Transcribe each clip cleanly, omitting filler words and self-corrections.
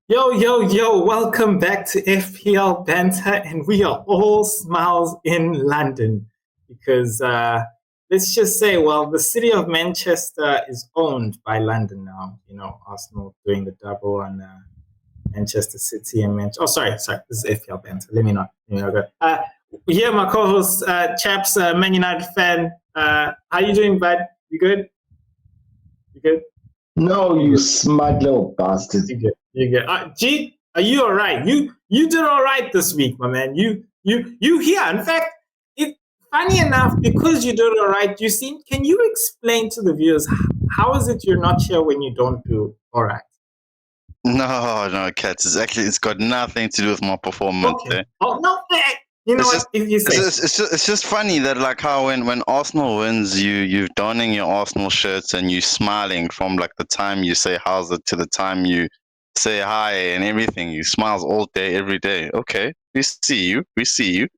Yo, yo, yo, welcome back to FPL Banter, and we are all smiles in London because let's just say, well, the city of Manchester is owned by London now. You know, Arsenal doing the double on Manchester City and Manchester. Oh, sorry, this is FPL Banter. Let me not go. Here, my co host, Chaps, Man United fan. How you doing, bud? You good? You good? No, you smug little bastard. You get. G, are you all right? You did all right this week, my man. You here. In fact, funny enough, because you did all right, you seem. Can you explain to the viewers how is it you're not here when you don't do all right? No, Cats. It's got nothing to do with my performance. Okay. Oh no, you know It's what? just- If you say It's just funny that like how when Arsenal wins, you're donning your Arsenal shirts and you smiling from like the time you say how's it to the time you say hi and everything. You smiles all day, every day. Okay, we see you. We see you.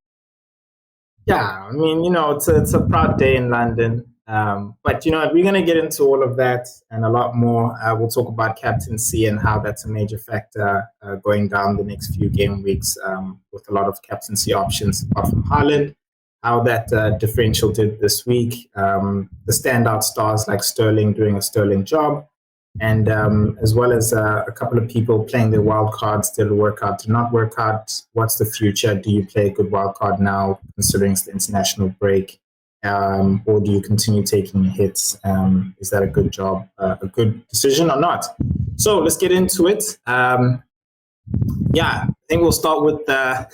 yeah, I mean, it's a proud day in London. But you know what, we're gonna get into all of that and a lot more. We'll talk about captaincy and how that's a major factor going down the next few game weeks with a lot of captaincy options apart from Haaland. How that differential did this week. The standout stars like Sterling doing a sterling job, and as well as a couple of people playing their wild cards, did it work out, did not work out, what's the future, do you play a good wild card now considering it's the international break, or do you continue taking hits, is that a good job, a good decision or not? So let's get into it. I think we'll start with the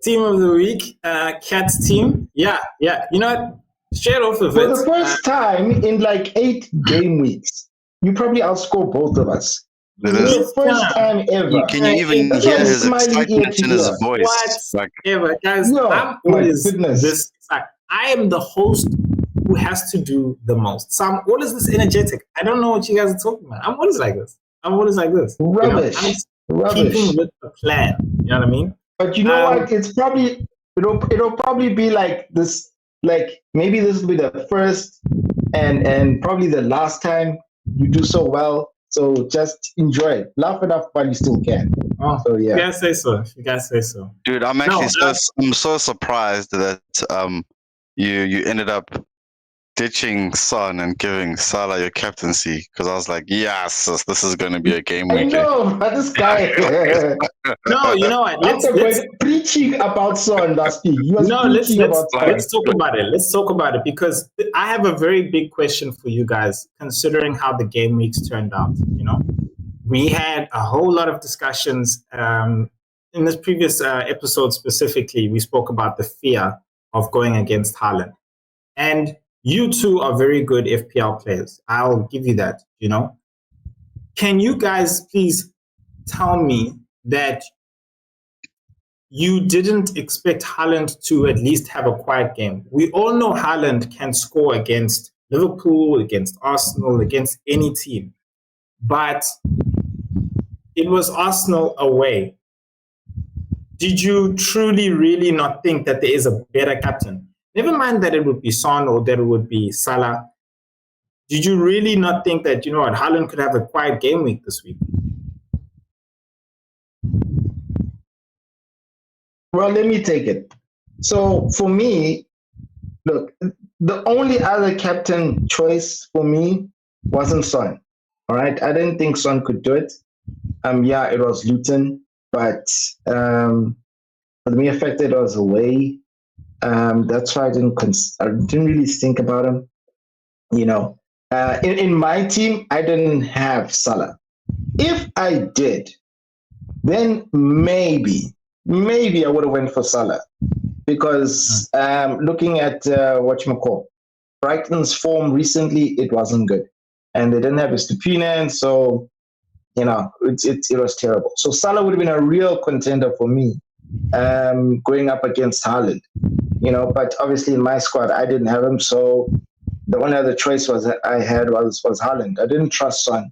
team of the week, Cat's team. Yeah, you know what, straight off of For it. the first time in like 8 game weeks, you probably outscore both of us. For the first time ever. Can you even That's hear why I'm his smiling ear excitement to in his ear. voice? Like, Whatever, guys. Yo, I'm my always goodness. this. I am the host who has to do the most. So I'm always this energetic. I don't know what you guys are talking about. I'm always like this. Rubbish. I'm just Rubbish. keeping with the plan. You know what I mean? But you know what? It's probably it'll probably be like this. Like maybe this will be the first and probably the last time you do so well. So just enjoy it. Laugh it off while you still can. Oh, So yeah. You guys say so. You guys say so. dude, I'm actually I'm so surprised that you ended up ditching Son and giving Salah your captaincy, because I was like, yes, this is going to be a game I week. know, but this guy. No, you know what? Let's preaching about Son last week. You was preaching about Son. Let's talk about it. Let's talk about it because I have a very big question for you guys, considering how the game weeks turned out. You know, we had a whole lot of discussions in this previous episode. Specifically, we spoke about the fear of going against Haaland, and you two are very good FPL players. I'll give you that. You know, can you guys please tell me that you didn't expect Haaland to at least have a quiet game? We all know Haaland can score against Liverpool, against Arsenal, against any team. But it was Arsenal away. Did you truly, really not think that there is a better captain? Never mind that it would be Son or that it would be Salah. Did you really not think that, you know what, Haaland could have a quiet game week this week? Well, let me take it. So for me, look, the only other captain choice for me wasn't Son. All right, I didn't think Son could do it. It was Luton, but for the mere fact that it was away, that's why I didn't really think about him. You know, in my team, I didn't have Salah. If I did, then maybe I would have went for Salah, because looking at Brighton's form recently, it wasn't good, and they didn't have Estupinian, so you know it was terrible. So Salah would have been a real contender for me, going up against Haaland. You know, but obviously in my squad I didn't have him, so the only other choice I had was Haaland. I didn't trust Son.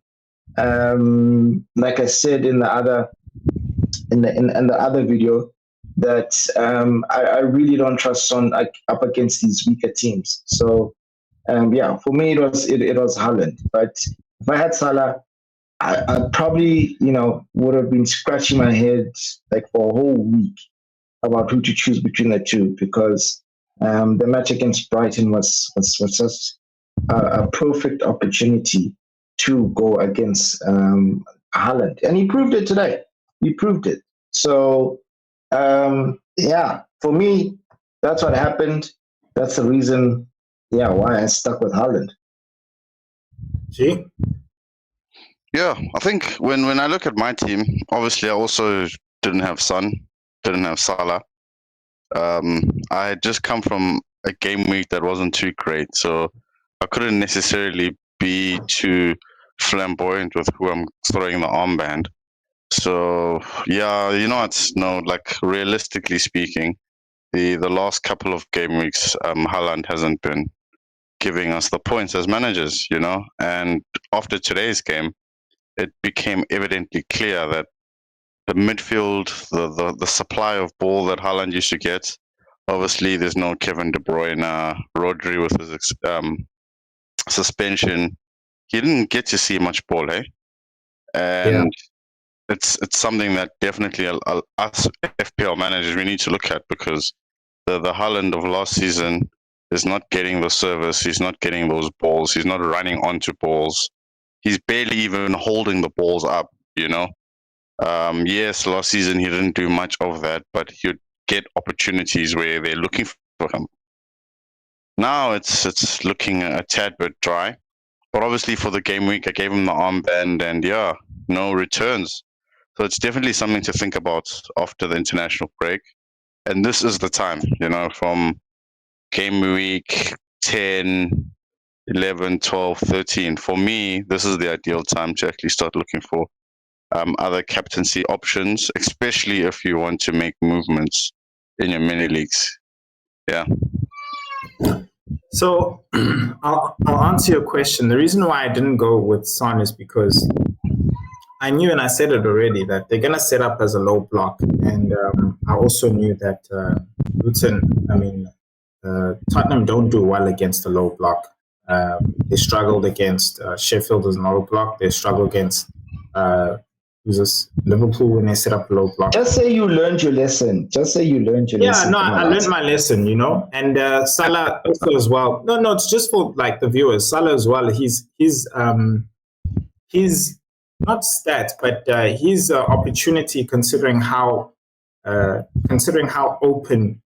Like I said in the other video, that I really don't trust Son up against these weaker teams. So for me it was Haaland. But if I had Salah, I probably, would have been scratching my head like for a whole week about who to choose between the two, because the match against Brighton was such a perfect opportunity to go against Haaland, and he proved it today. He proved it. So yeah, for me, that's what happened. That's the reason, why I stuck with Haaland. Gee? Yeah, I think when I look at my team, obviously I also didn't have Son, didn't have Salah. I had just come from a game week that wasn't too great, so I couldn't necessarily be too flamboyant with who I'm throwing the armband. So yeah, it's like realistically speaking, the last couple of game weeks, Haaland hasn't been giving us the points as managers, and after today's game, it became evidently clear that the midfield, the supply of ball that Haaland used to get, obviously there's no Kevin De Bruyne, Rodri with his suspension, he didn't get to see much ball, and it's something that definitely us FPL managers we need to look at, because the Haaland of last season is not getting the service, he's not getting those balls, he's not running onto balls, he's barely even holding the balls up, Yes, last season he didn't do much of that, but he'd get opportunities where they're looking for him. Now it's looking a tad bit dry, but obviously for the game week I gave him the armband, and no returns. So it's definitely something to think about after the international break. And this is the time, from game week 10, 11, 12, 13. For me, this is the ideal time to actually start looking for other captaincy options, especially if you want to make movements in your mini leagues. Yeah. So I'll answer your question. The reason why I didn't go with Son is because I knew, and I said it already, that they're going to set up as a low block. And I also knew that Tottenham don't do well against a low block. They struggled against Sheffield as a low block. They struggle against Liverpool when they set up a low block. Just say you learned your lesson. lesson. Yeah, no, I learned my lesson, And Salah also as well. No, it's just for like the viewers. Salah as well. He's not stats, but his opportunity, considering how open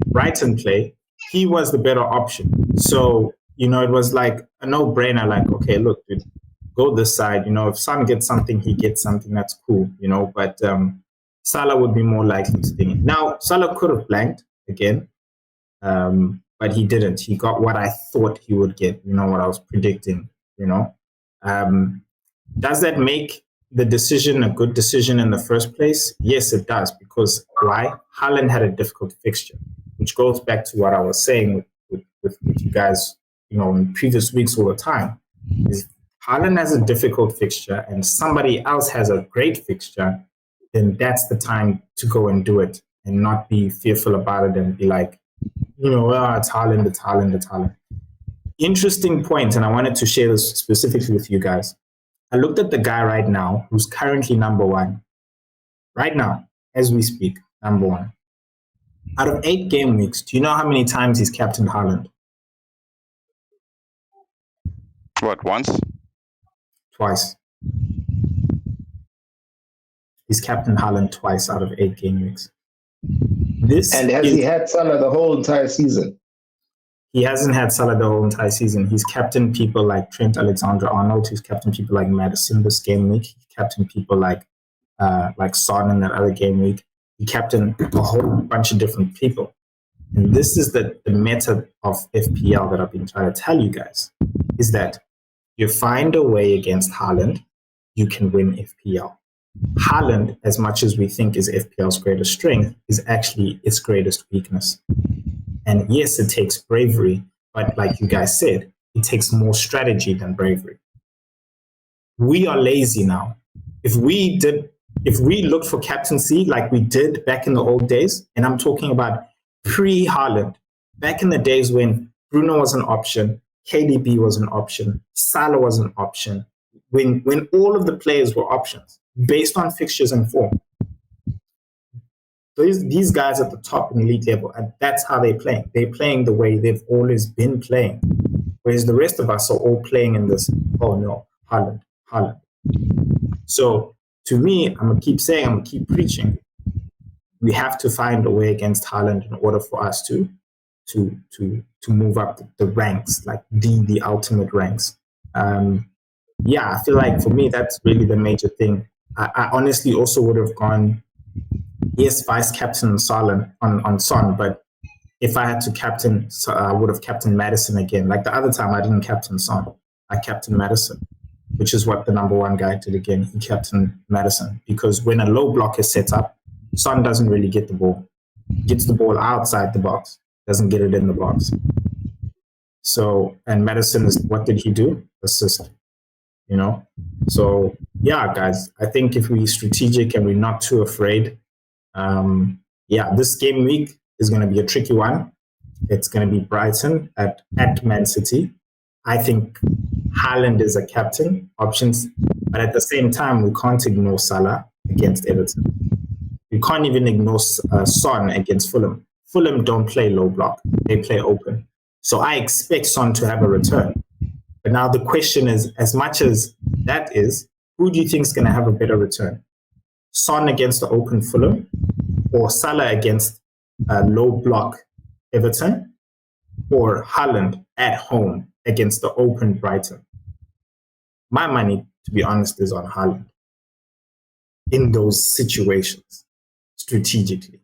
Brighton play, he was the better option. So it was like a no-brainer. Like, okay, look, dude, go this side. If Son gets something, he gets something. That's cool. But Salah would be more likely to sting it. Now, Salah could have blanked again, but he didn't. He got what I thought he would get. What I was predicting. Does that make the decision a good decision in the first place? Yes, it does. Because why? Haaland had a difficult fixture, which goes back to what I was saying with you guys, in previous weeks all the time. Is Haaland has a difficult fixture and somebody else has a great fixture, then that's the time to go and do it and not be fearful about it and be like, it's Haaland. Interesting point, and I wanted to share this specifically with you guys. I looked at the guy right now who's currently number one. Right now, as we speak, number one. Out of 8 game weeks, do you know how many times he's captained Haaland? What, once? Twice. He's captained Haaland twice out of 8 game weeks. And has he had Salah the whole entire season? He hasn't had Salah the whole entire season. He's captained people like Trent Alexander-Arnold. He's captained people like Maddison this game week. He captained people like Son in that other game week. He captained a whole bunch of different people. And this is the method of FPL that I've been trying to tell you guys, is that you find a way against Haaland, you can win FPL. Haaland, as much as we think is FPL's greatest strength, is actually its greatest weakness. And yes, it takes bravery, but like you guys said, it takes more strategy than bravery. We are lazy now. If we looked for captaincy like we did back in the old days, and I'm talking about pre-Haaland, back in the days when Bruno was an option, KDB was an option, Salah was an option, when all of the players were options based on fixtures and form. These guys at the top in elite level, and that's how they're playing. They're playing the way they've always been playing. Whereas the rest of us are all playing in this, oh no, Haaland. So to me, I'm going to keep preaching. We have to find a way against Haaland in order for us to move up the ranks, like the ultimate ranks. I feel like for me, that's really the major thing. I honestly also would have gone, yes, vice captain on Son, but if I had to captain, I would have captained Maddison again. Like the other time, I didn't captain Son. I captained Maddison, which is what the number one guy did again. He captained Maddison because when a low block is set up, Son doesn't really get the ball. He gets the ball outside the box, doesn't get it in the box. So, and Maddison what did he do? Assist, you know? So, yeah, guys, I think if we're strategic and we're not too afraid, this game week is going to be a tricky one. It's going to be Brighton at Man City. I think Haaland is a captain options, but at the same time, we can't ignore Salah against Everton. We can't even ignore Son against Fulham. Fulham don't play low block. They play open. So I expect Son to have a return. But now the question is, as much as that is, who do you think is going to have a better return? Son against the open Fulham or Salah against low block Everton or Haaland at home against the open Brighton? My money, to be honest, is on Haaland in those situations strategically.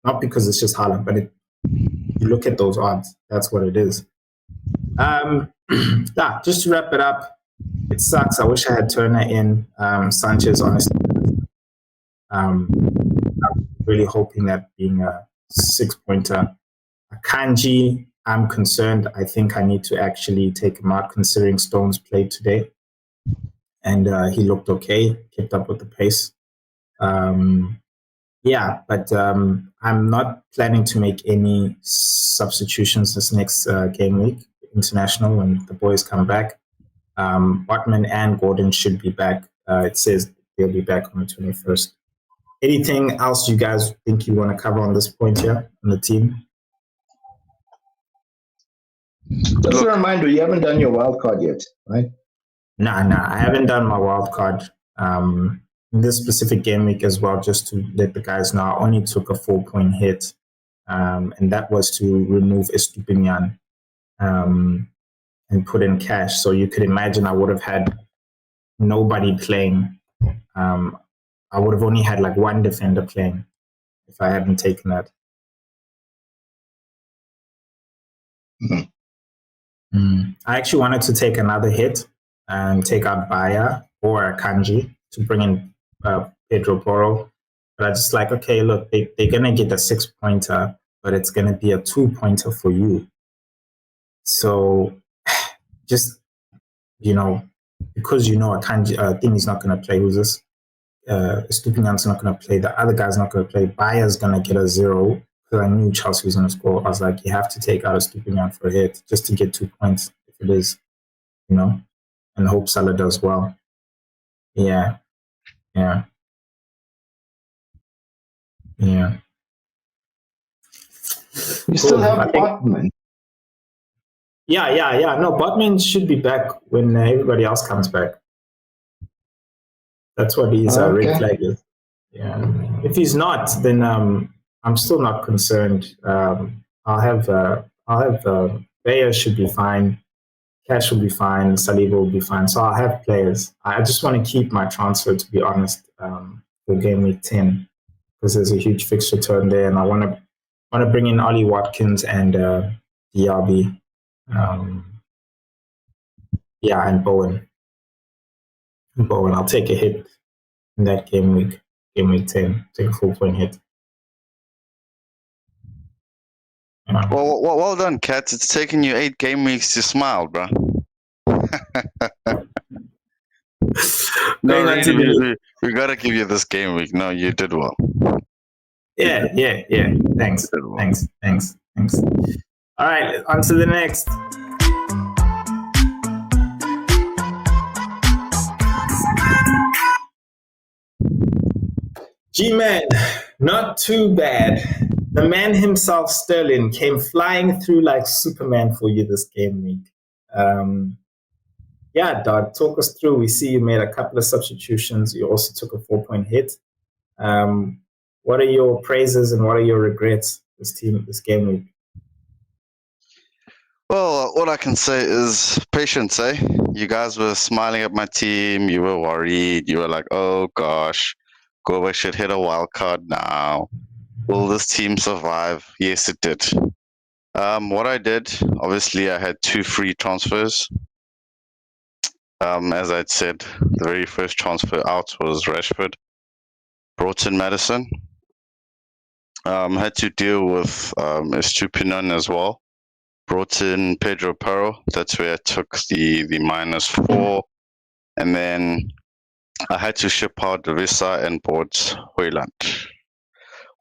Not because it's just Haaland, but you look at those odds, that's what it is. Just to wrap it up, it sucks. I wish I had Turner in. Sanchez, honestly. I'm really hoping that being a 6-pointer. Akanji, I'm concerned. I think I need to actually take him out considering Stones played today. And he looked okay, kept up with the pace. But I'm not planning to make any substitutions this next game week, international, when the boys come back. Botman and Gordon should be back. It says they'll be back on the 21st. Anything else you guys think you want to cover on this point here on the team? Just a reminder, you haven't done your wild card yet, right? Nah, I haven't done my wild card. In this specific game week as well, just to let the guys know, I only took a 4-point hit, and that was to remove Estupinian and put in cash. So you could imagine I would have had nobody playing. I would have only had like one defender playing if I hadn't taken that. I actually wanted to take another hit and take out Baya or Akanji to bring in Pedro Porro. But I just like, okay, look, they're going to get a 6-pointer, but it's going to be a 2-pointer for you. So just, because Akanji, thing is not going to play. Who's this? Stupinian's not going to play. The other guy's not going to play. Baya's going to get a 0 because I knew Chelsea was going to score. I was like, you have to take out a Stupinian for a hit just to get 2 points if it is, and hope Salah does well. Yeah. You still have Botman. Yeah. No, Botman should be back when everybody else comes back. That's what his red flag is. Yeah. If he's not, then I'm still not concerned. I'll have Bayer should be fine. Cash will be fine. Saliba will be fine. So I'll have players. I just want to keep my transfer, to be honest, for game week 10 because there's a huge fixture turn there, and I want to bring in Ollie Watkins and DRB. And Bowen. I'll take a hit in that game week 10. Take a 4-point hit. Well done, Cats. It's taken you 8 game weeks to smile, bro. No, really, we gotta give you this game week. No, you did well. Yeah. Thanks. All right, on to the next. G-Man, not too bad. The man himself, Sterling, came flying through like Superman for you this game week. Yeah, Dodd, talk us through. We see you made a couple of substitutions. You also took a 4-point hit. What are your praises and what are your regrets this game week? Well, all I can say is patience, eh? You guys were smiling at my team. You were worried. You were like, oh gosh, Goba should hit a wild card now. Will this team survive? Yes, it did. What I did, obviously, I had 2 free transfers. As I'd said, the very first transfer out was Rashford. Brought in Madison. Had to deal with Estupinan as well. Brought in Pedro Porro. That's where I took the -4. And then I had to ship out Visa and bought Hoyland.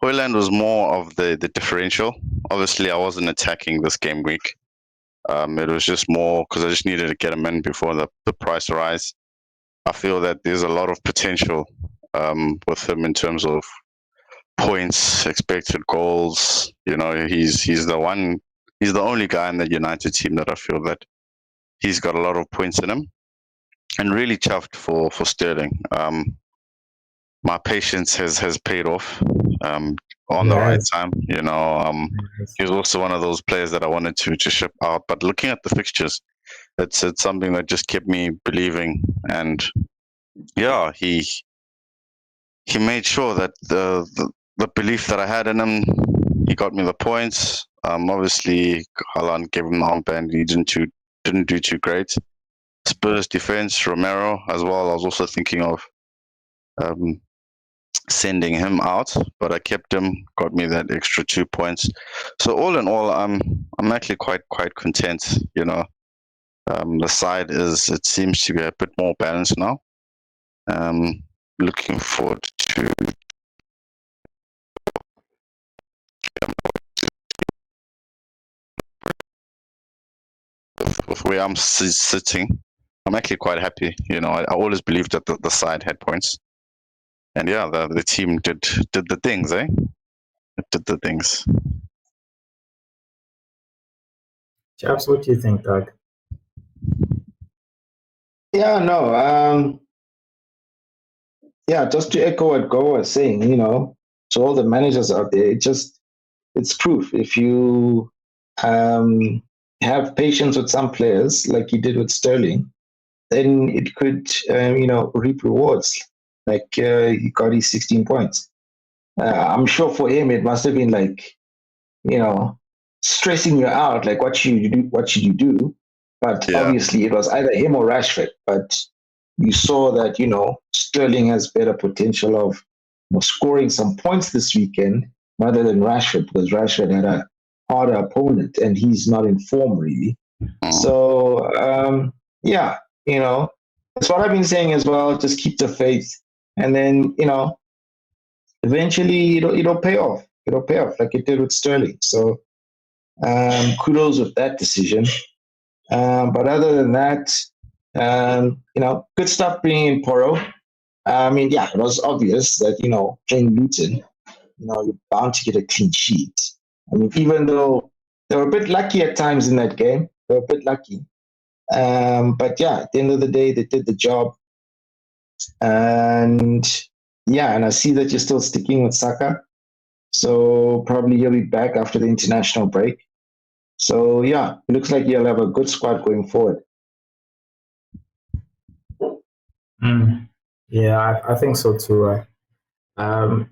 Hoyland was more of the differential. Obviously, I wasn't attacking this game week. It was just more because I just needed to get him in before the price rise. I feel that there's a lot of potential with him in terms of points, expected goals. You know, he's the one. He's the only guy in the United team that I feel that he's got a lot of points in him, and really chuffed for Sterling. My patience has paid off on the right time. You know, he's also one of those players that I wanted to ship out. But looking at the fixtures, it's something that just kept me believing. And yeah, he made sure that the belief that I had in him, he got me the points. Obviously, Haaland gave him the armband. He didn't do too great. Spurs defense, Romero as well. I was also thinking of sending him out, but I kept him. Got me that extra 2 points. So all in all, I'm actually quite content. You know, the side it seems to be a bit more balanced now. Looking forward to with where I'm sitting. I'm actually quite happy. You know, I always believed that the side had points, and yeah, the team did the things, eh? It did the things. Chaps, what do you think, Doug? Yeah, no. Yeah, just to echo what Go was saying, you know, to all the managers out there, it's proof. If you have patience with some players, like you did with Sterling, then it could, you know, reap rewards. Like he got his 16 points. I'm sure for him it must have been like, you know, stressing you out. Like, what should you do? But Yeah. obviously, it was either him or Rashford. But you saw that, you know, Sterling has better potential of, you know, scoring some points this weekend rather than Rashford, because Rashford had a harder opponent and he's not in form really. So yeah, you know, that's what I've been saying as well. Just keep the faith, and then, you know, eventually it'll pay off. It'll pay off like it did with Sterling. So kudos with that decision. But other than that, you know, good stuff bringing in Porro. I mean, yeah, it was obvious that, you know, playing Luton, you know, you're bound to get a clean sheet. I mean, even though they were a bit lucky at times in that game, they were a bit lucky. But yeah, at the end of the day, they did the job. And yeah, and I see that you're still sticking with Saka. So probably he'll be back after the international break. So yeah, it looks like you'll have a good squad going forward. Yeah, I think so too. Yeah,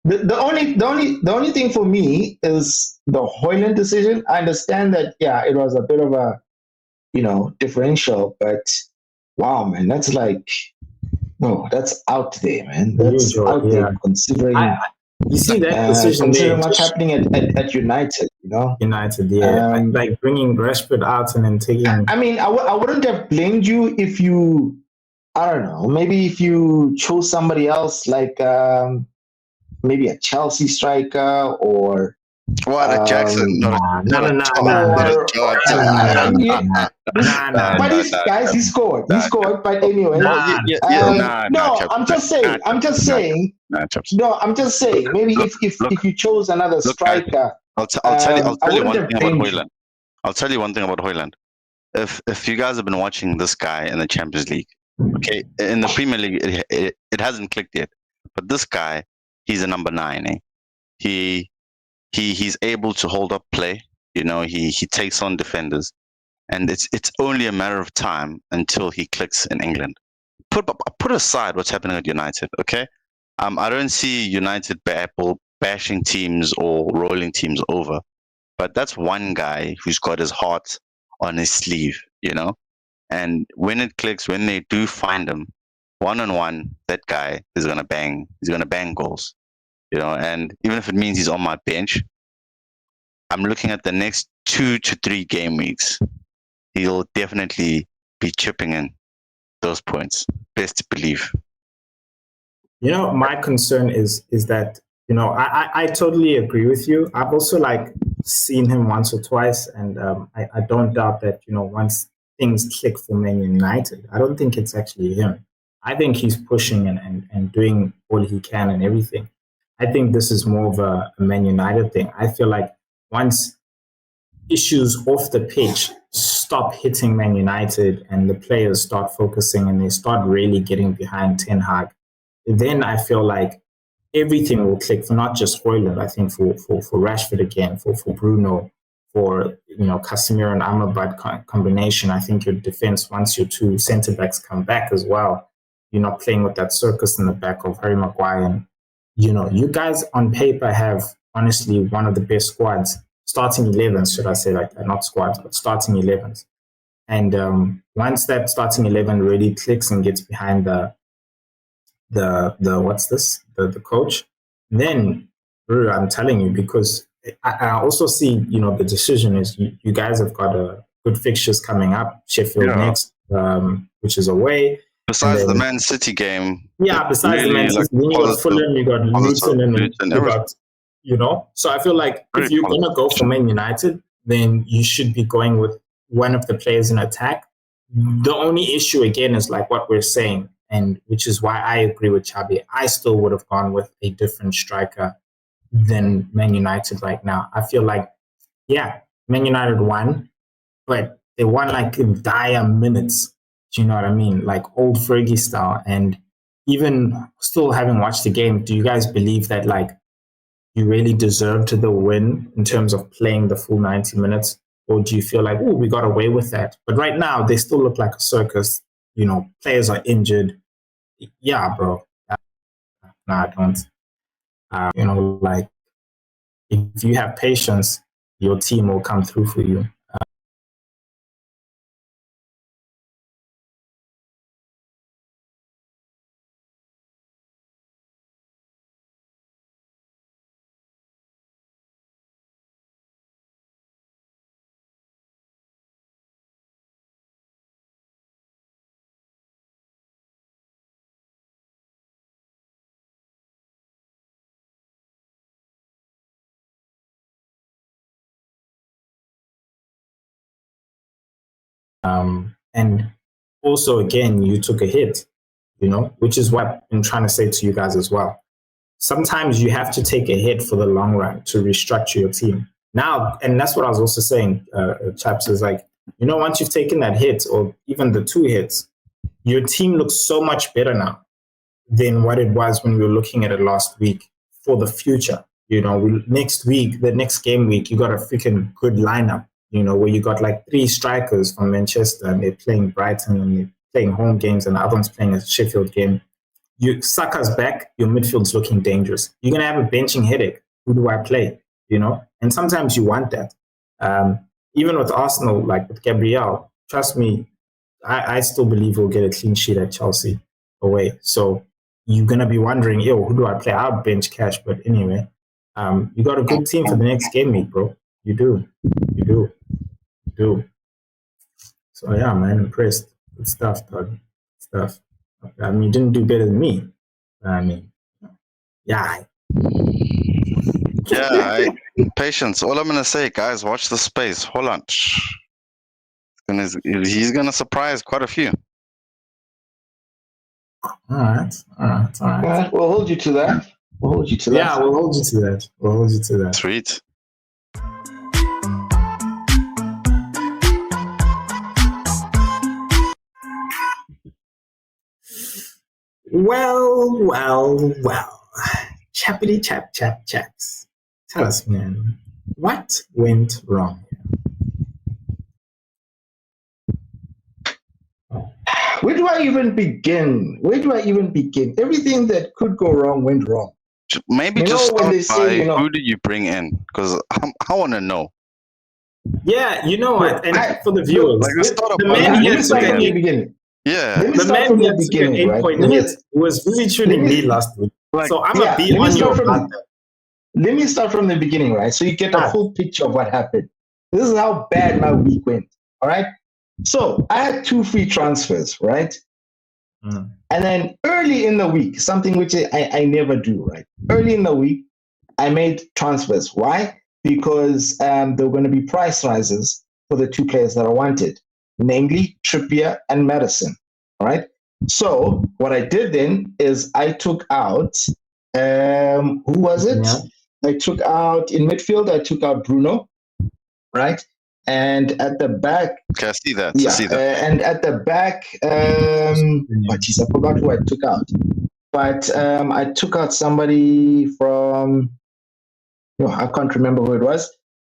the only thing for me is the Hoyland decision. I understand that, yeah, it was a bit of a, you know, differential, but wow, man, that's like, no, that's out there, man. That's Usual, out there considering. You see that decision considering there, what's happening at United, you know. United, yeah, like bringing Rashford out and then taking. I mean, I wouldn't have blamed you if you, I don't know, maybe if you chose somebody else, like maybe a Chelsea striker or What a Jackson, not a But he scored. He scored. But anyway, I'm just saying. Maybe if you chose another striker, I'll tell you one thing about Højlund. I'll tell you one thing about Højlund. If you guys have been watching this guy in the Champions League, okay, in the Premier League, it hasn't clicked yet. But this guy, he's a number 9. He's able to hold up play. You know, he takes on defenders, and it's only a matter of time until he clicks in England. Put aside what's happening at United, okay? I don't see United bashing teams or rolling teams over, but that's one guy who's got his heart on his sleeve, you know. And when it clicks, when they do find him, 1-on-1, that guy is gonna bang. He's gonna bang goals, you know. And even if it means he's on my bench, I'm looking at the next 2 to 3 game weeks. He'll definitely be chipping in those points. Best to believe. You know, my concern is that, you know, I totally agree with you. I've also seen him once or twice, and I don't doubt that, you know, once things click for Man United, I don't think it's actually him. I think he's pushing and doing all he can and everything. I think this is more of a Man United thing. I feel like once issues off the pitch stop hitting Man United and the players start focusing and they start really getting behind Ten Hag, then I feel like everything will click for not just Højlund. I think for Rashford again, for Bruno, for, you know, Casemiro and Amrabat combination. I think your defense, once your 2 centre backs come back as well, you're not playing with that circus in the back of Harry Maguire. And, you know, you guys on paper have honestly one of the best squads, starting 11s, should I say, not squads, but starting 11s. And once that starting 11 really clicks and gets behind the coach, then I'm telling you, because I also see, you know, the decision is you guys have got a good fixtures coming up. Sheffield next, which is away. Besides the Man City game. Yeah, besides the Man City, then you got Fulham, you got Luton, and you got, you know. So I feel like if you're going to go for Man United, then you should be going with one of the players in attack. The only issue, again, is like what we're saying, and which is why I agree with Chabi. I still would have gone with a different striker than Man United right now. I feel like, yeah, Man United won, but they won like in dire minutes. Do you know what I mean? Like old Fergie style. And even still having watched the game, do you guys believe that like you really deserved the win in terms of playing the full 90 minutes? Or do you feel like, oh, we got away with that? But right now, they still look like a circus. You know, players are injured. Yeah, bro. No, I don't. You know, like, if you have patience, your team will come through for you. And also, again, you took a hit, you know, which is what I'm trying to say to you guys as well. Sometimes you have to take a hit for the long run to restructure your team. Now, and that's what I was also saying, chaps, is like, you know, once you've taken that hit or even the 2 hits, your team looks so much better now than what it was when we were looking at it last week for the future. You know, the next game week, you got a freaking good lineup, you know, where you got like 3 strikers from Manchester and they're playing Brighton and they're playing home games and the other one's playing a Sheffield game. You Saka's back, your midfield's looking dangerous. You're going to have a benching headache. Who do I play? You know, and sometimes you want that. Even with Arsenal, like with Gabriel, trust me, I still believe we'll get a clean sheet at Chelsea away. So you're going to be wondering, yo, who do I play? I'll bench Cash. But anyway, you got a good team for the next game week, bro. You do. So yeah, man, impressed. Good stuff, dog. Good stuff. I mean, you didn't do better than me. I mean, yeah. Yeah, Patience. All I'm gonna say, guys, watch the space. Hold on. Shh. He's gonna surprise quite a few. All right. We'll hold you to that. We'll hold you to that. Yeah, we'll hold you to that. Sweet. Well. Chappity chaps. Tell us, man, what went wrong here? Where do I even begin? Everything that could go wrong went wrong. Maybe You just know, when start they by say, who did you bring in? Because I want to know. Yeah, you know what? And I- for the viewers, Like, let's start the about man who here let me you start bring from the in. beginning. Yeah. Let me the start man from here the took an beginning, right? 8.8 who was busy tuning me last week. Like, So I'm yeah, a be let me on your start from- brother. Let me start from the beginning, right? So you get a Ah. full picture of what happened. This is how bad my week went. All right. So I had 2 free transfers, right? Mm. And then early in the week, something which I never do, right? Early in the week, I made transfers. Why? Because there were going to be price rises for the 2 players that I wanted, namely Trippier and Madison. All right. So what I did then is I took out, who was it? Yeah. I took out in midfield, I took out Bruno, right? And at the back, Okay, I see that. yeah, I see that. and at the back, oh geez, I forgot who I took out. But I took out somebody from, I can't remember who it was.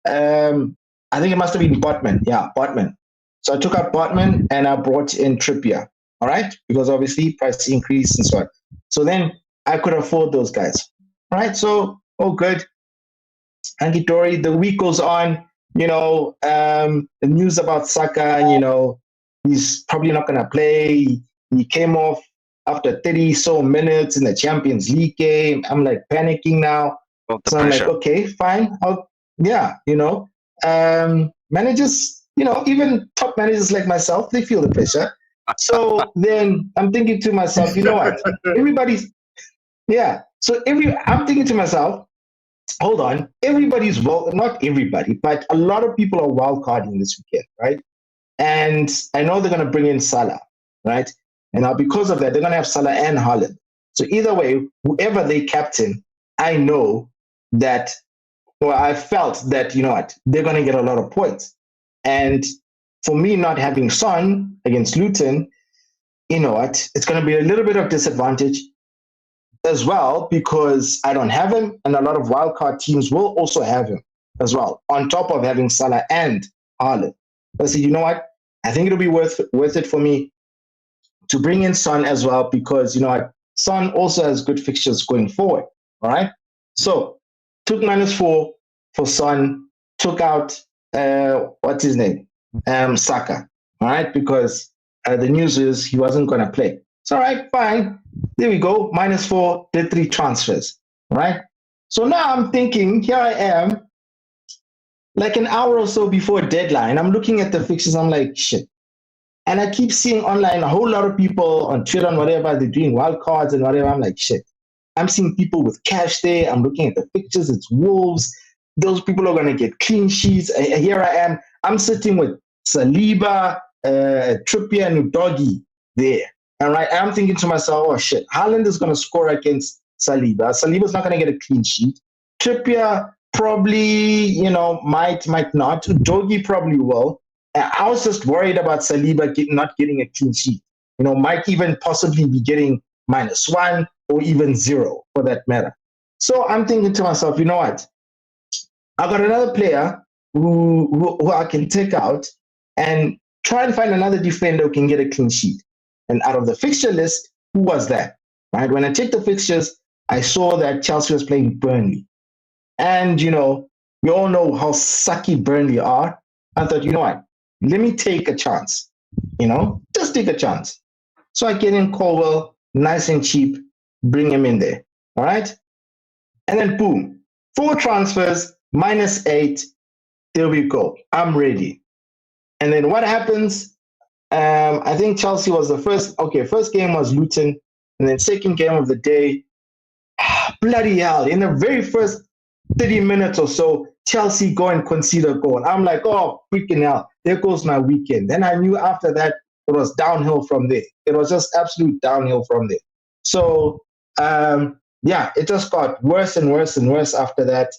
I think it must have been Botman. Yeah, Botman. So I took out Botman and I brought in Trippier. All right, because obviously price increase and so on. So then I could afford those guys. All right, so good. Andy Dory, the week goes on. The news about Saka, he's probably not going to play. He came off after 30 so minutes in the Champions League game. I'm like panicking now. Felt the So I'm like, pressure. okay, fine. Managers, even top managers like myself, they feel the pressure. So then I'm thinking to myself, you know what? I'm thinking to myself, hold on, not everybody, but a lot of people are wildcarding this weekend, right? And I know they're going to bring in Salah, right? And now because of that, they're going to have Salah and Haaland. So either way, whoever they captain, I know that, I felt that, you know what, they're going to get a lot of points. And for me not having Son against Luton, you know what, it's going to be a little bit of disadvantage as well, because I don't have him, and a lot of wildcard teams will also have him as well, on top of having Salah and Haaland. I said, you know what? I think it'll be worth it for me to bring in Son as well, because you know what? Son also has good fixtures going forward. All right. So took -4 for Son, took out what's his name? Saka. All right, because the news is he wasn't gonna play. It's all right, fine. There we go. -4, did 3 transfers. Right? So now I'm thinking, here I am, like an hour or so before deadline. I'm looking at the fixtures, I'm like, shit. And I keep seeing online a whole lot of people on Twitter and whatever, they're doing wild cards and whatever. I'm like, shit. I'm seeing people with cash there. I'm looking at the pictures. It's Wolves. Those people are going to get clean sheets. Here I am. I'm sitting with Saliba, Trippier, and Udogie there. All right. I'm thinking to myself, oh, shit. Haaland is going to score against Saliba. Saliba's not going to get a clean sheet. Trippier probably, might not. Udogie probably will. I was just worried about Saliba not getting a clean sheet. Might even possibly be getting -1 or even 0 for that matter. So I'm thinking to myself, you know what? I got another player who I can take out and try and find another defender who can get a clean sheet. And out of the fixture list, who was that? Right? When I checked the fixtures, I saw that Chelsea was playing Burnley. And, we all know how sucky Burnley are. I thought, you know what? Let me take a chance. Just take a chance. So I get in Colwell, nice and cheap, bring him in there. All right? And then boom, 4 transfers, -8. There we go. I'm ready. And then what happens? I think Chelsea was the first. Okay, first game was Luton. And then second game of the day, bloody hell. In the very first 30 minutes or so, Chelsea go and concede a goal. I'm like, oh, freaking hell, there goes my weekend. Then I knew after that it was downhill from there. It was just absolute downhill from there. So, yeah, it just got worse and worse and worse after that.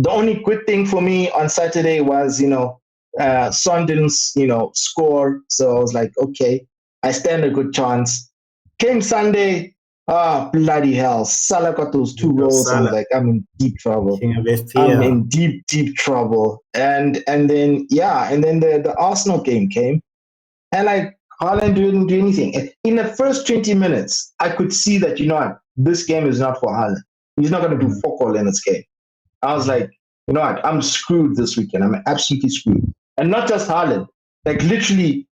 The only good thing for me on Saturday was, Son didn't, score. So I was like, okay, I stand a good chance. Came Sunday, bloody hell. Salah got those 2 goals. I was like, I'm in deep trouble. King of FPL. I'm in deep, deep trouble. And then the Arsenal game came, and like Haaland didn't do anything. In the first 20 minutes, I could see that, this game is not for Haaland. He's not going to do fuck all in this game. I was like, you know what? I'm screwed this weekend. I'm absolutely screwed. And not just Haaland. Like literally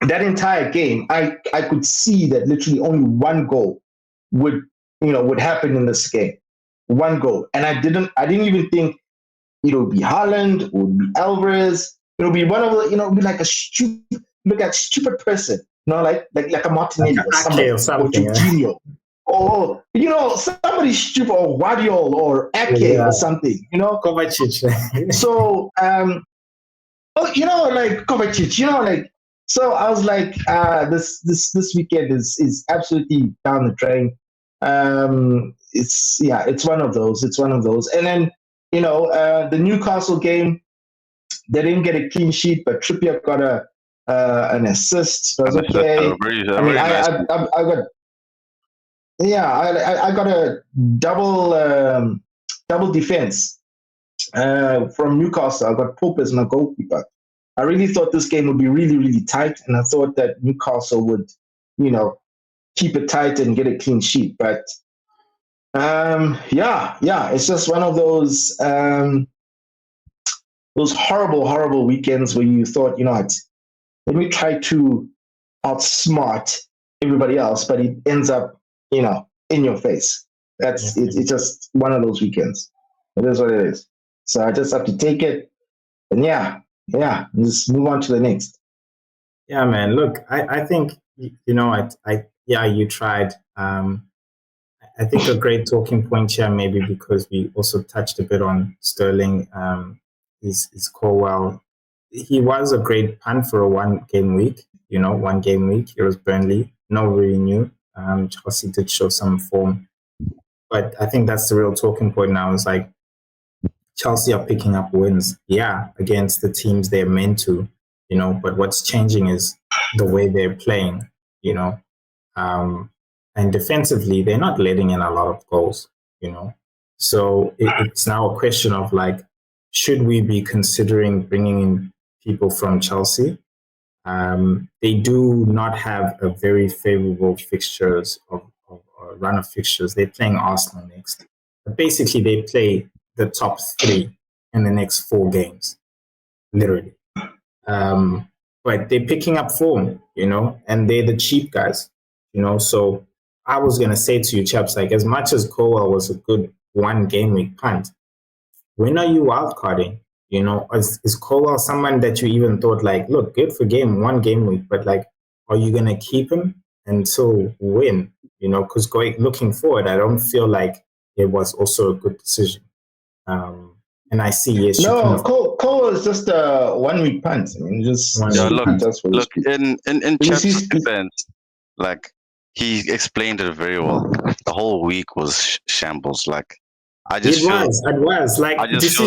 that entire game, I could see that literally only one goal would happen in this game. One goal. And I didn't even think it would be Haaland, it would be Alvarez, it would be one of the, it would be like a stupid person, like a Martinelli like or somebody, or Jorginho. Or, somebody stupid, or Guardiola or Ake or something, Kovacic. So, like Kovacic, so I was like, this weekend is absolutely down the drain. It's one of those. And then, the Newcastle game, they didn't get a clean sheet, but Trippier got an assist. It was okay. I got a double defense from Newcastle. I got Pope as my goalkeeper. I really thought this game would be really, really tight, and I thought that Newcastle would, keep it tight and get a clean sheet. But it's just one of those horrible, horrible weekends where you thought, let me try to outsmart everybody else, but it ends up, in your face. It's just one of those weekends. It is what it is. So I just have to take it, and just move on to the next. Yeah, man. Look, I think you tried. I think a great talking point here, maybe because we also touched a bit on Sterling. Is Colwell. He was a great punt for a 1 game week. 1 game week. It was Burnley. Nobody really knew. Chelsea did show some form, but I think that's the real talking point now. Is like Chelsea are picking up wins, against the teams they're meant to, but what's changing is the way they're playing, and defensively they're not letting in a lot of goals, so it's now a question of like, should we be considering bringing in people from Chelsea? They do not have a very favorable fixtures of run of fixtures. They're playing Arsenal next, but basically they play the top 3 in the next 4 games, literally. But they're picking up form, and they're the cheap guys, So I was going to say to you, chaps, like as much as Colwell was a good 1 game week punt, when are you wildcarding? Is Colwell someone that you even thought like, look, good for 1 game week, but like, are you going to keep him until win? Because looking forward, I don't feel like it was also a good decision. And I see, yes. No, Cole is just a 1 week punt. I mean, just look in Chap's defense, like he explained it very well. The whole week was shambles. Like I just feel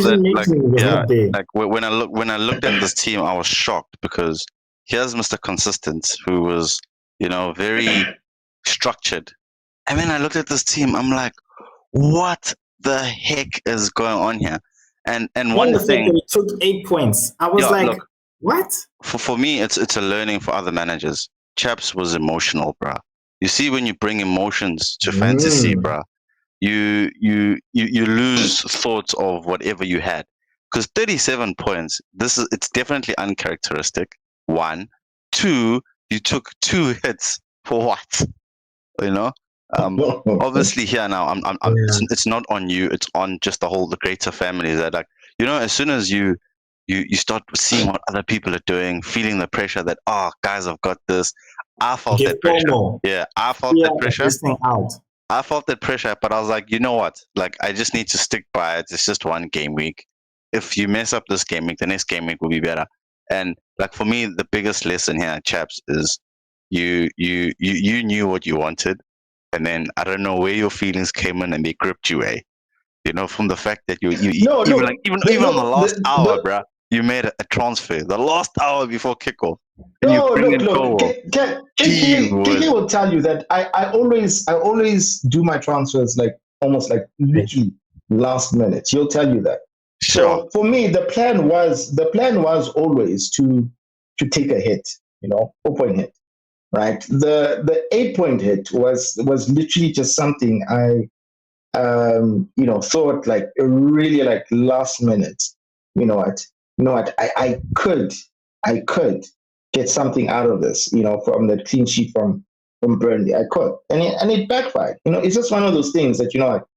that like when I looked at this team, I was shocked because here's Mr. Consistent, who was very structured, and when I looked at this team, I'm like, what the heck is going on here? And one thing, he took 8 points. I was look, what? For me, it's a learning for other managers. Chaps was emotional, bruh. You see, when you bring emotions to fantasy, bruh, you lose thoughts of whatever you had. Because 37 points, it's definitely uncharacteristic. 1, 2, you took 2 hits for what? Obviously here now, it's not on you. It's on just the greater family. That like, as soon as you start seeing what other people are doing, feeling the pressure that, guys, I've got this. I felt that pressure. Yeah, I felt that pressure. I felt that pressure, but I was like, you know what? Like, I just need to stick by it. It's just 1 game week. if you mess up this game week, the next game week will be better. And like for me, the biggest lesson here, chaps, is you knew what you wanted, and then I don't know where your feelings came in and they gripped you, you know, from the fact that you No, even look, like even on the last hour, bruh, you made a transfer the last hour before kickoff, and you no, bring in look. Cole. KK will tell you that I always do my transfers like almost like literally last minute. He'll tell you that. Sure. So for me, the plan was always to take a hit, you know, 4-point hit, right? The 8-point hit was literally just something I you know, thought like really like last minute. You know what? I could get something out of this, you know, from the clean sheet from Burnley. I could, and it backfired. You know, it's just one of those things that, you know what,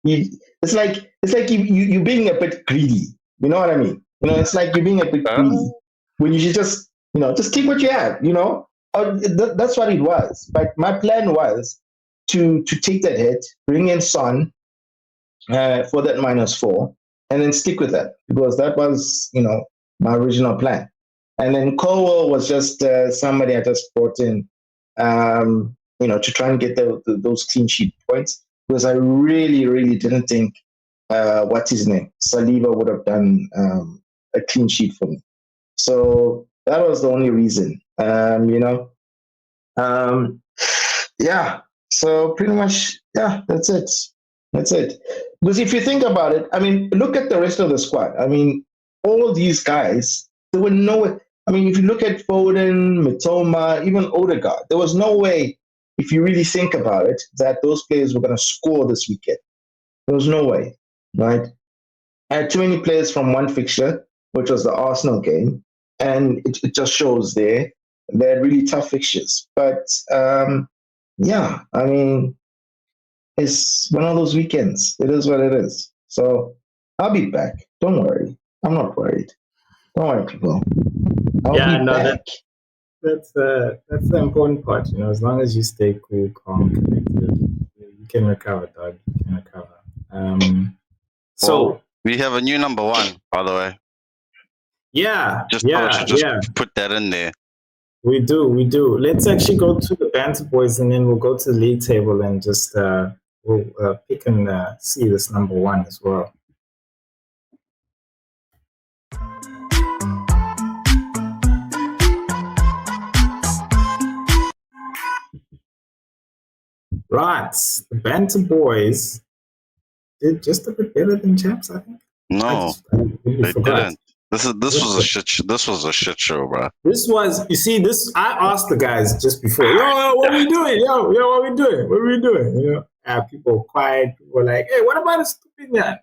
it's like you being a bit greedy. You know what I mean? You know, it's like you're being a bit greedy when you should just, you know, just take what you have. You know, that's what it was. But my plan was to take that hit, bring in Son for that -4, and then stick with that, because that was, you know, my original plan. And then Colwell was just somebody I just brought in, you know, to try and get those clean sheet points, because I really didn't think what's his name, Saliba, would have done a clean sheet for me. So that was the only reason, you know. Yeah. So pretty much, yeah, that's it. That's it. Because if you think about it, I mean, look at the rest of the squad. I mean, all these guys, there were no. I mean, if you look at Foden, Mitoma, even Odegaard, there was no way, if you really think about it, that those players were going to score this weekend. There was no way, right? I had too many players from one fixture, which was the Arsenal game, and it just shows there they had really tough fixtures. But yeah, I mean, it's one of those weekends. It is what it is. So I'll be back. Don't worry. I'm not worried. Don't worry, people. I'll be back. That's the important part. You know, as long as you stay cool, calm, connected, you can recover, dog. You can recover. So we have a new number 1, by the way. Yeah. Just put that in there. We do. Let's actually go to the banter boys, and then we'll go to the league table and just we'll pick and see this number 1 as well. Right, the banter boys did just a bit better than chaps, I think. No, they didn't. This was a shit show, bro. This was, you see, this, I asked the guys just before, yo, what are we doing? Yo, what are we doing? What are we doing? You know, people were quiet. People were like, hey, what about a stupid man?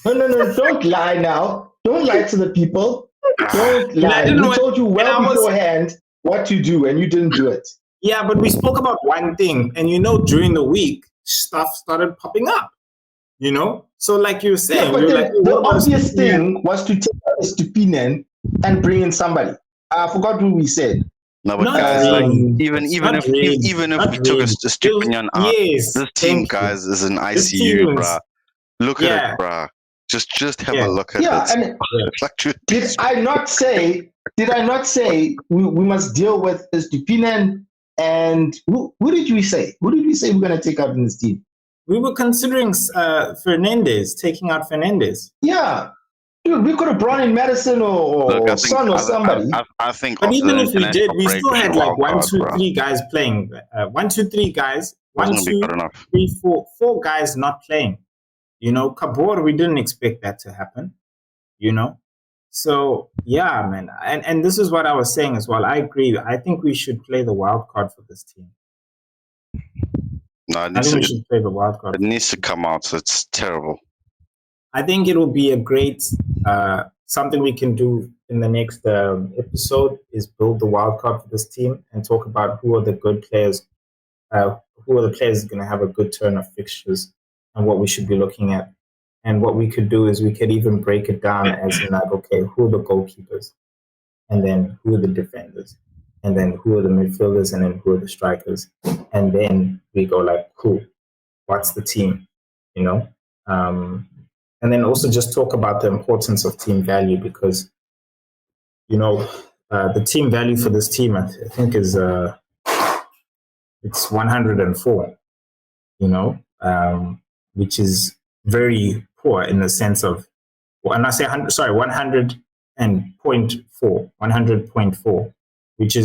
No, don't lie now. Don't lie to the people. Don't lie. We told you well beforehand what to do, and you didn't do it. Yeah, but we spoke about one thing, and you know, during the week, stuff started popping up. You know, so like you were saying, yeah, but the obvious thing was to take out Stupinen and bring in somebody. I forgot who we said. No, but guys, like even if we took a Stupinen out, this team, guys, is an ICU, bruh. Look at it, bruh. Just have a look at it. And did I not say we must deal with Stupinen? And who did we say? Who did we say we're going to take out in this team? We were considering Fernandez, taking out Fernandez. Yeah. Dude, we could have brought in Madison or Son or somebody. I think. But even if we did, we still had like 1, 2, 3 guys playing. 1, 2, 3 guys. 1, 2, 3, 4 guys not playing. You know, Kabor, we didn't expect that to happen. You know? So, yeah, man. And this is what I was saying as well. I agree. I think we should play the wild card for this team. No, I think we should play the wild card. It needs to come out. So it's terrible. I think it will be a great something we can do in the next episode is build the wild card for this team and talk about who are the good players, who are the players going to have a good turn of fixtures and what we should be looking at. And what we could do is we could even break it down as in like, okay, who are the goalkeepers? And then who are the defenders? And then who are the midfielders? And then who are the strikers? And then we go like, cool, what's the team? You know? and then also just talk about the importance of team value, because the team value for this team, I think, is it's 104. Which is very poor in the sense of, and I say 100.4, which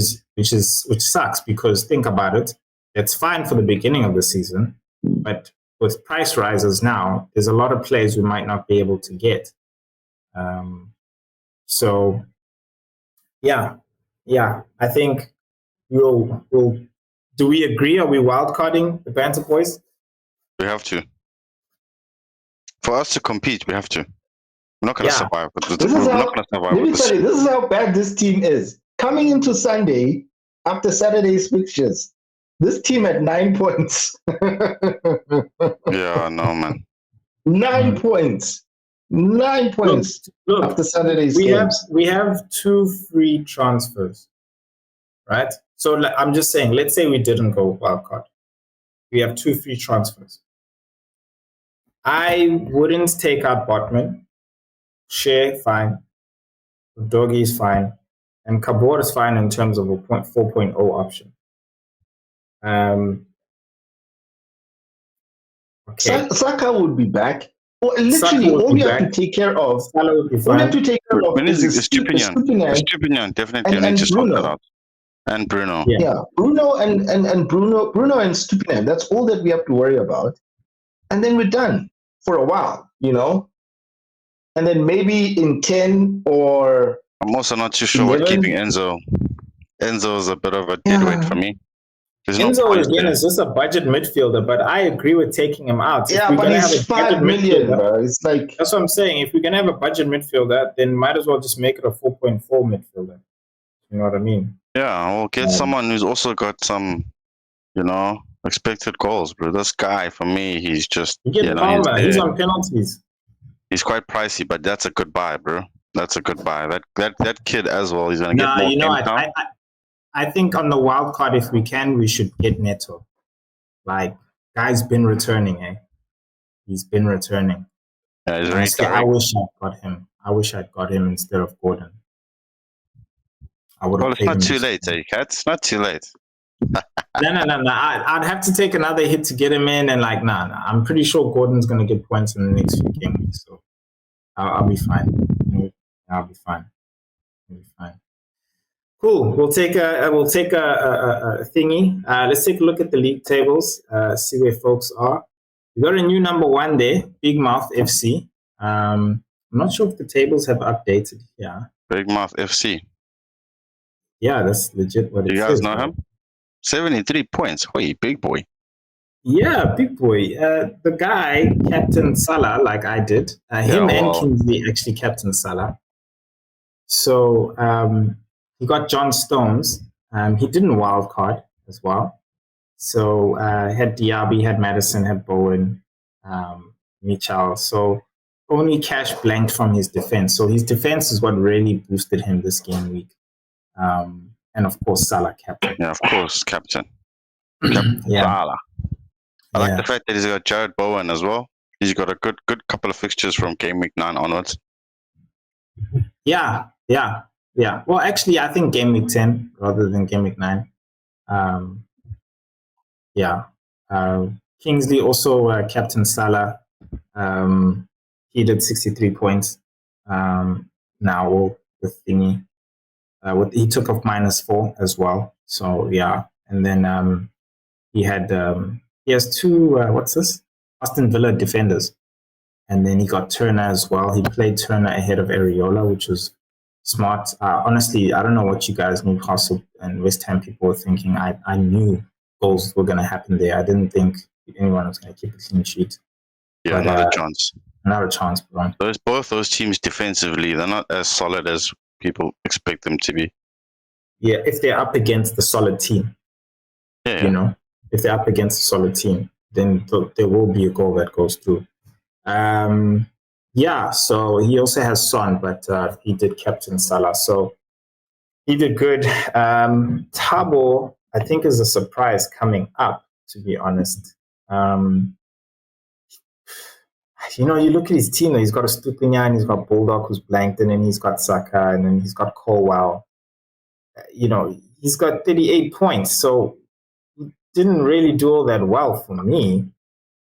sucks, because think about it, it's fine for the beginning of the season, but with price rises now, there's a lot of players we might not be able to get. So yeah, I think we'll. Do we agree? Are we wildcarding the Banter Boys? We have to. For us to compete, we have to. We're not going to survive. We're not going to survive. Let me tell you, this is how bad this team is. Coming into Sunday, after Saturday's fixtures, this team had 9 points. Yeah, no, man. 9 points. 9 points after Saturday's games. We have 2 free transfers, right? So I'm just saying, let's say we didn't go wildcard. We have 2 free transfers. I wouldn't take out Botman. Shea, fine. Doggy is fine. And Kabor is fine in terms of a 4.0 option. Okay. Saka would be back. Literally, all we have to take care of. Salah would be fine. All we have to take care of is Stupinian, definitely. And need to sort Bruno. that out. And Bruno. Yeah, Bruno and Bruno and Stupinian. That's all that we have to worry about. And then we're done for a while, And then maybe in 10 or... I'm also not too sure what keeping Enzo. Enzo is a bit of a deadweight for me. Enzo, again, is just a budget midfielder, but I agree with taking him out. Yeah, but he's 5 million, bro. It's like... That's what I'm saying. If we're going to have a budget midfielder, then might as well just make it a 4.4 midfielder. You know what I mean? Yeah, we'll get someone who's also got some, expected goals, bro. This guy, for me, he's just... You get Palmer. He's on penalties. He's quite pricey, but that's a good buy, bro. That's a good buy. That kid as well, he's going to get more. I think on the wild card, if we can, we should get Neto. Like, guy's been returning, eh? He's been returning. Yeah, he's very I wish I'd got him. I wish I'd got him instead of Gordon. Well, it's not too late, eh, Cats? Not too late. No. I'd have to take another hit to get him in, and I'm pretty sure Gordon's going to get points in the next few game weeks, so I'll be fine. I'll be fine. Cool. We'll take a thingy. Let's take a look at the league tables. See where folks are. We got a new number 1 there, Big Mouth FC. I'm not sure if the tables have updated here. Big Mouth FC. Yeah, that's legit what it is. You guys know him? 73 points. Hey, big boy. Yeah, big boy. The guy, Captain Salah, like I did. Him and Kingsley actually Captain Salah. So he got John Stones. He didn't wild card as well. So had Diaby, had Madison, had Bowen, Michal. So only cash blanked from his defense. So his defense is what really boosted him this game week. And of course, Salah captain. Yeah, of course, captain. Salah. I like the fact that he's got Jared Bowen as well. He's got a good couple of fixtures from game week 9 onwards. Yeah. Well, actually, I think game week 10 rather than game week 9. Kingsley also captain Salah. He did 63 points. Now with thingy. He took off -4 as well. So yeah, and then he has 2 Aston Villa defenders, and then he got Turner as well. He played Turner ahead of Areola, which was smart. Honestly, I don't know what you guys, Newcastle and West Ham people, were thinking. I knew goals were going to happen there. I didn't think anyone was going to keep a clean sheet. Yeah, not a chance. Not a chance, bro. Both those teams defensively, they're not as solid as people expect them to be. Yeah, if they're up against the solid team. Yeah. If they're up against a solid team, then there will be a goal that goes through. So he also has Son, but he did captain Salah. So he did good. Tabo, I think, is a surprise coming up, to be honest. you know, you look at his team. He's got a Stupinian, he's got Bulldog who's blanked, and then he's got Saka, and then he's got Colwell. You know, he's got 38 points, so he didn't really do all that well for me.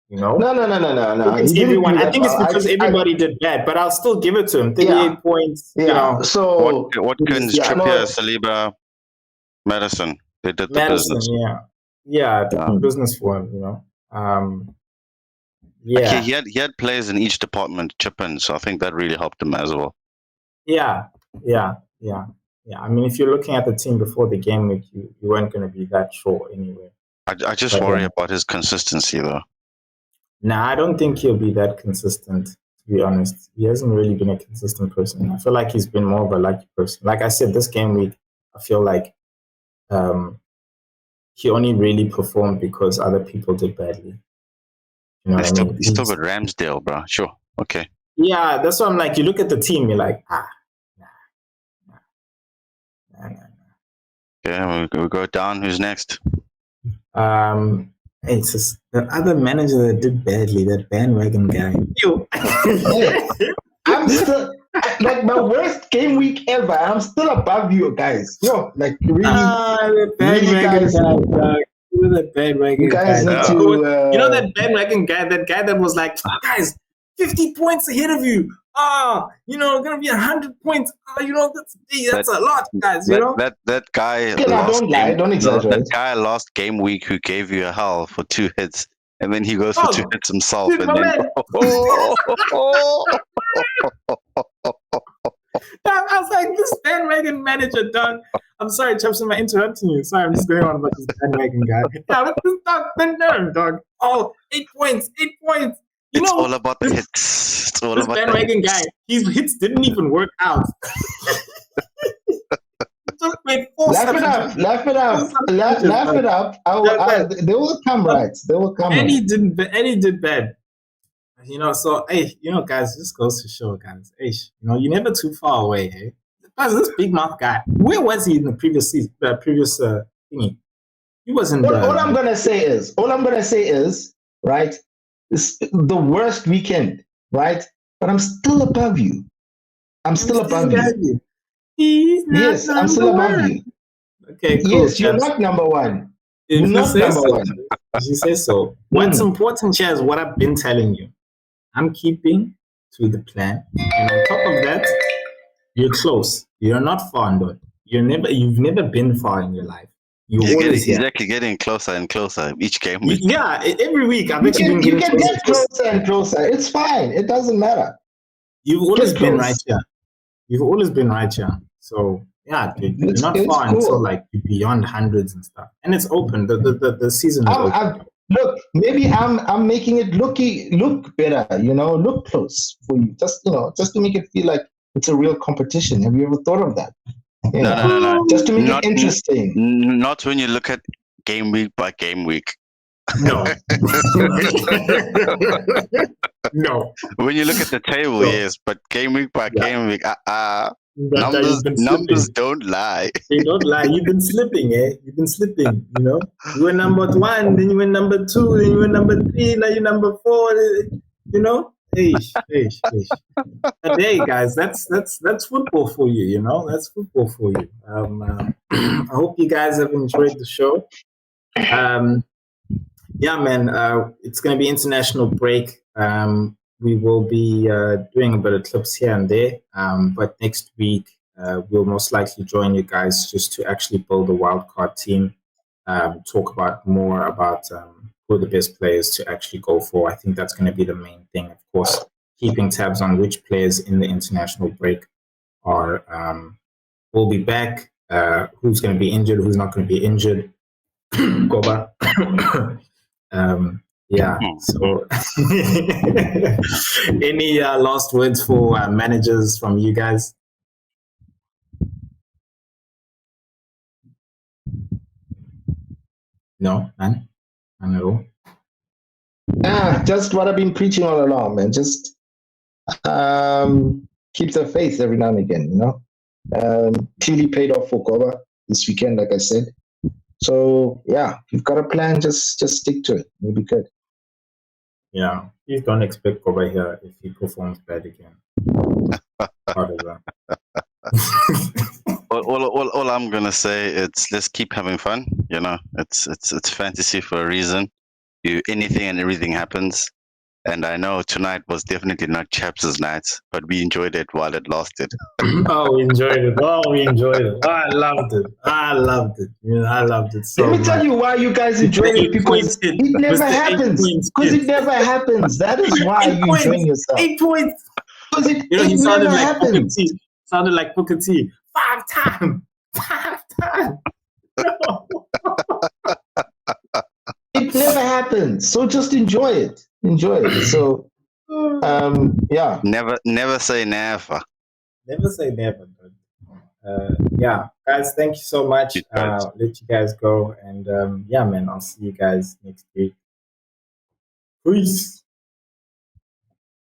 You know, No. It's everyone. I think it's because everybody did bad, but I'll still give it to him. 38 points. Yeah. You know, so Watkins, Trippier, Saliba, Madison. They did the business. Yeah, the business for him. You know, yeah. Okay, he had players in each department chip in, so I think that really helped him as well. Yeah. I mean, if you're looking at the team before the game week, you weren't going to be that sure anyway. I just worry about his consistency, though. Nah, I don't think he'll be that consistent, to be honest. He hasn't really been a consistent person. I feel like he's been more of a lucky person. Like I said, this game week, I feel like he only really performed because other people did badly. You know what I mean? He's still got Ramsdale, bro. Sure. Okay. Yeah, that's why I'm like, you look at the team, you're like, nah. Okay, we'll go down. Who's next? It's just the other manager that did badly, that bandwagon guy. You. I'm still like my worst game week ever. I'm still above you guys. Yo, like really, the bandwagon guys, guy. You know that bandwagon you guys guy. need to. You know that bandwagon guy. That guy that was like, guys, 50 points ahead of you. You know, gonna be 100 points. You know, that's a lot, guys. You know that guy. Don't lie. Don't exaggerate. That guy last game week who gave you a hell for 2 hits, and then he goes for 2 hits himself, dude, and then. I was like, this bandwagon manager, dog. I'm sorry, Chaps, am I interrupting you? Sorry, I'm just going on about this bandwagon guy. Yeah, but this dog, the nerve, dog. 8 points, 8 points. You it's know, all about the hits. It's all this about bandwagon guy. His hits didn't even work out. Laugh it up. They will come right. They will come. And he did bad. You know, so hey, you know, guys, this goes to show, guys. Hey, you know, you're never too far away. Hey, this big mouth guy. Where was he in the previous season? Thingy. He wasn't. All I'm gonna say is, right? It's the worst weekend, right? But I'm still above you. I'm still above you. Yes, I'm still above you. Okay, cool. Yes, you're not number one. You're not number one. You say so. What's important here is what I've been telling you. I'm keeping to the plan, and on top of that, you're close. You're not far, though. You've never been far in your life. He's actually getting closer and closer each game week. Yeah, every week you can get closer and closer. It's fine. It doesn't matter. You've always been right here. You've always been right here. So yeah, dude, you're not far until like you're beyond hundreds and stuff. And it's open. The season is open. Look, maybe I'm making it look better, you know, look close for you. Just to make it feel like it's a real competition. Have you ever thought of that? No. Just to make it interesting. Not when you look at game week by game week. No. No. When you look at the table, yes, but game week by game week, numbers don't lie. They don't lie. You've been slipping, eh? You've been slipping, you know? You were number 1, then you were number 2, then you were number 3, now you're number 4, you know? Hey. But hey, guys, that's football for you, you know? That's football for you. I hope you guys have enjoyed the show. Yeah, man, it's going to be international break. We will be doing a bit of clips here and there. But next week, we'll most likely join you guys just to actually build a wildcard team, talk more about who are the best players to actually go for. I think that's going to be the main thing. Of course, keeping tabs on which players in the international break will be back, who's going to be injured, who's not going to be injured. Goba. Yeah. So, any last words for managers from you guys? No, none at all. Just what I've been preaching all along, man. Just keep the faith every now and again, you know. Clearly paid off for Goba this weekend, like I said. So yeah, if you've got a plan, just stick to it. It'll be good. Yeah, please don't expect over here if he performs bad again. Whatever. All I'm gonna say it's let's keep having fun. You know, it's fantasy for a reason. Anything and everything happens. And I know tonight was definitely not Chaps' night, but we enjoyed it while it lasted. Oh, we enjoyed it. Oh, we enjoyed it. Oh, I loved it. I loved it. I loved it so Let me much. tell you why you guys enjoyed it, because it never happens. Because it never happens. That is why you're enjoying yourself. 8 points. Because it He sounded never like happens. Booker T. Sounded like Booker T. 5 times. 5 times. It never happens. So just enjoy it. Enjoy it. So yeah. Never say never. Never say never, but yeah, guys, thank you so much. Let you guys go, and yeah, man, I'll see you guys next week. Peace.